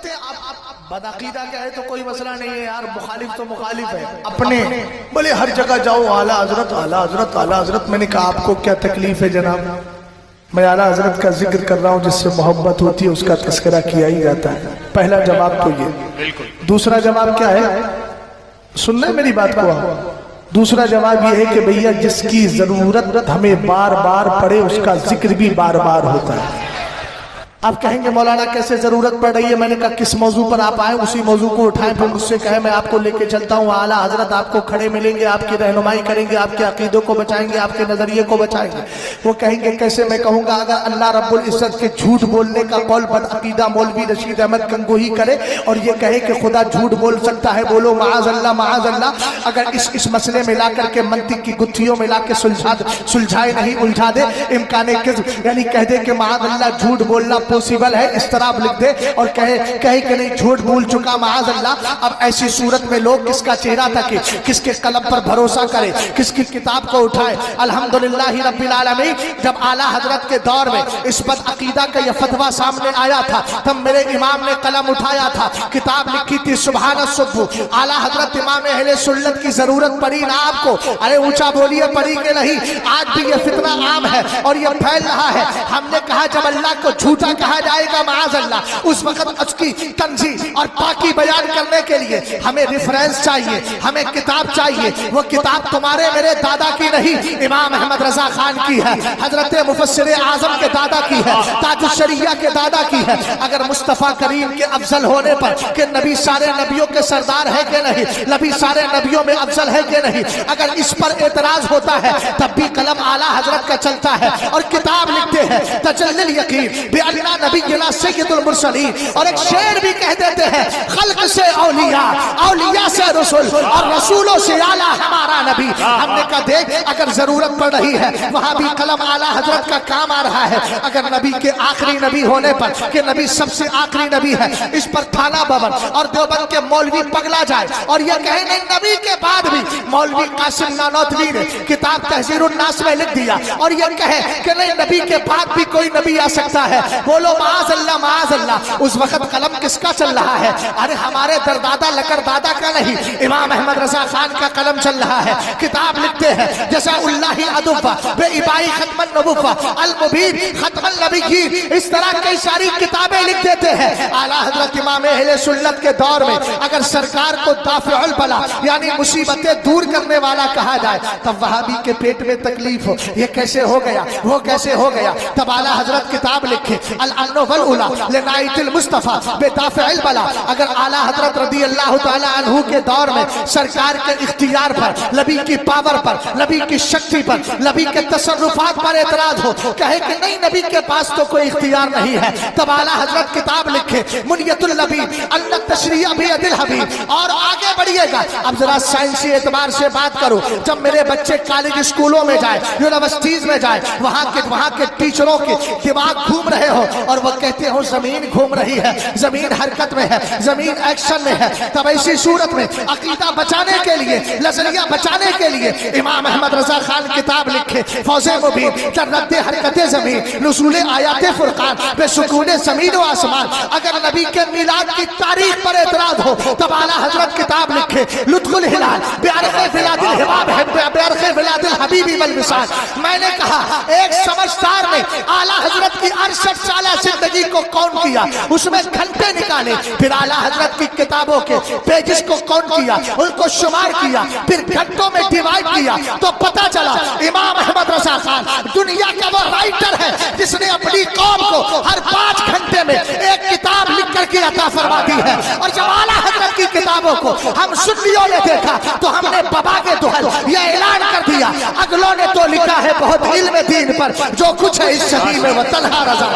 کہتے ہیں آپ بدعقیدہ کیا ہے تو کوئی مسئلہ نہیں ہے یار، مخالف تو مخالف ہے اپنے، بولے ہر جگہ جاؤ اعلیٰ حضرت اعلیٰ حضرت اعلیٰ حضرت۔ میں نے کہا آپ کو کیا تکلیف ہے جناب؟ میں اعلیٰ حضرت کا ذکر کر رہا ہوں جس سے محبت ہوتی ہے، اس کا تذکرہ کیا ہی جاتا ہے۔ پہلا جواب تو یہ۔ دوسرا جواب کیا ہے؟ سن لیں میری بات کو۔ دوسرا جواب یہ ہے کہ بھئیہ جس کی ضرورت ہمیں بار بار پڑے اس کا ذکر بھی بار بار ہوتا ہے۔ آپ کہیں گے مولانا کیسے ضرورت پڑ رہی ہے؟ میں نے کہا کس موضوع پر آپ آئے اسی موضوع کو اٹھائیں، پھر مجھ سے کہیں میں آپ کو لے کے چلتا ہوں اعلیٰ حضرت آپ کو کھڑے ملیں گے، آپ کی رہنمائی کریں گے، آپ کے عقیدوں کو بچائیں گے، آپ کے نظریے کو بچائیں گے۔ وہ کہیں گے کیسے؟ میں کہوں گا اگر اللہ رب العزت کے جھوٹ بولنے کا قول بدعقیدہ مولوی رشید احمد گنگوہی کرے اور یہ کہے کہ خدا جھوٹ بول سکتا ہے، بولو معاذ اللہ معاذ اللہ۔ اگر اس مسئلے میں لا کر کے منطق کی گتھیوں میں لا کے سلجھائے نہیں الجھا دے، امکان کذب یعنی کہہ دے کہ معاذ اللہ جھوٹ بولنا پوسیبل ہے، استراب لکھ دے اور کہے کہ نہیں جھوٹ بول چکا معاذ اللہ، اب ایسی صورت میں لوگ کس کا چہرہ تکے، کس کے قلم پر بھروسہ کرے، کس کی کتاب کو اٹھائے؟ الحمدللہ رب العالمین، جب اعلیٰ حضرت کے دور میں اس بدعقیدہ کا یہ فتویٰ سامنے آیا تھا تب میرے امام نے قلم اٹھایا تھا، کتاب لکھی تھی سبحان الصبح۔ اعلیٰ حضرت امام اہل سنت کی ضرورت پڑی نا آپ کو؟ ارے اونچا بولیے پڑی کہ نہیں؟ آج بھی یہ فتنہ عام ہے اور یہ پھیل رہا ہے۔ ہم نے کہا جب اللہ کو جھوٹا کہا جائے گا معاذ اللہ، اس وقت اس کی تنزیہ اور پاکی بیان کرنے کے لیے ہمیں ریفرنس چاہیے، ہمیں کتاب چاہیے۔ وہ کتاب تمہارے میرے دادا کی نہیں، امام احمد رضا خان کی ہے، حضرت مفسر اعظم کے دادا کی ہے، تاج الشریعہ کے دادا کی ہے۔ اگر مصطفیٰ کریم کے افضل ہونے پر کہ نبی سارے نبیوں کے سردار ہے کہ نہیں، نبی سارے نبیوں میں افضل ہے کہ نہیں، اگر اس پر اعتراض ہوتا ہے تب بھی قلم اعلیٰ حضرت کا چلتا ہے اور کتاب لکھتے ہیں تجلی الیقین بأننا نبینا سید المرسلین، اور ایک شعر بھی کہہ دیتے ہیں خلق سے اولیاء، اولیاء سے رسول، اور رسولوں سے اعلیٰ ہمارا نبی۔ ہم نے کہا دیکھ اگر ضرورت پڑ رہی ہے وہاں بھی قلم اعلیٰ حضرت کا کام آ رہا ہے۔ اگر نبی کے آخری نبی ہونے پر کہ نبی سب سے آخری نبی ہے، اس پر تھانہ بابن اور دیوبند کے مولوی پگلا جائے اور یہ کہیں نہیں نبی کے بعد بھی، مولوی قاسم نانوتوی نے کتاب تحذیر الناس میں لکھ دیا اور یہ کہے کہ نہیں نبی کے بعد بھی کوئی نبی آ سکتا ہے، بولو معاذ اللہ معاذ اللہ۔ اس وقت قلم کس کا چل رہا ہے؟ ارے ہمارے دردادا لکر دادا کا نہیں، امام احمد رضا خان کا قلم چل رہا ہے۔ کتاب لکھتے ہیں جزا اللہ ادوبہ بے ابائی ختم النبوہ المبین ختم النبیین، اس طرح کئی ساری کتابیں لکھ دیتے ہیں۔ اعلیٰ حضرت امام اہل سنت کے دور میں اگر سرکار کو دافع البلا یعنی مصیبتیں دور کرنے والا کہا جائے تب وہابی کے پیٹ میں تکلیف ہو، یہ کیسے ہو گیا وہ کیسے ہو گیا؟ تب اعلیٰ حضرت کتاب لکھے الامن والعلا لنائت المصطفیٰ بدافع البلا۔ اگر اعلیٰ حضرت رضی اللہ تعالیٰ عنہ کے دور میں سرکار کے اختیار پر، نبی کی پاور پر، نبی کی شکتی پر، نبی کے تصرفات پر اعتراض ہو، کہے کہ نہیں نبی کے پاس تو کوئی اختیار نہیں ہے، تب اعلیٰ حضرت کتاب لکھے منیت اللبیب ان التشریع بید الحبیب۔ اور آگے بڑھیے گا، اب ذرا سائنسی اعتبار سے بات کرو، جب میرے بچے کالج اسکولوں میں جائے، یونیورسٹیز میں جائے، وہاں کے ٹیچروں کے دماغ گھوم رہے ہو اور وہ کہتے ہو زمین گھوم رہی ہے، زمین حرکت میں ہے، زمین ایکشن میں ہے، تب ایسی صورت میں عقیدہ بچانے کے لیے، نظریہ بچانے کے لیے امام احمد رضا خان کتاب لکھے فوز مبین در رد حرکت زمین نزول آیات فرقان بے سکون زمین و آسمان۔ اگر نبی کے میلاد کی تاریخ پر اعتراض ہو تب اعلیٰ حضرت کتاب لکھے لطف الہلال بعرق ولاد الحباب بعرق ولاد الحبیب والوصال۔ میں نے کہا ایک سمجھدار نے اعلیٰ حضرت کی 68 سالہ زندگی کو کون کیا، اس میں گھنٹے نکالے، پھر اعلیٰ حضرت کی کتابوں کے پیجز کو کون کیا، ان کو شمار کیا، پھر گھنٹوں میں ڈیوائیڈ کیا تو پتا چلا امام احمد رضا خان دنیا کا وہ رائٹر ہے جس نے اپنی قوم کو ہر 5 گھنٹے میں ایک کتاب لکھ کر کے عطا فرما دی ہے۔ اور جب اعلیٰ حضرت کی کتابوں کو ہم سنیوں نے دیکھا تو ہم نے بابا کے دہل یہ اعلان کر دیا اگلوں نے تو لکھا ہے بہت علم دین پر، جو کچھ ہے اس شہید میں وہ طلحہ رضا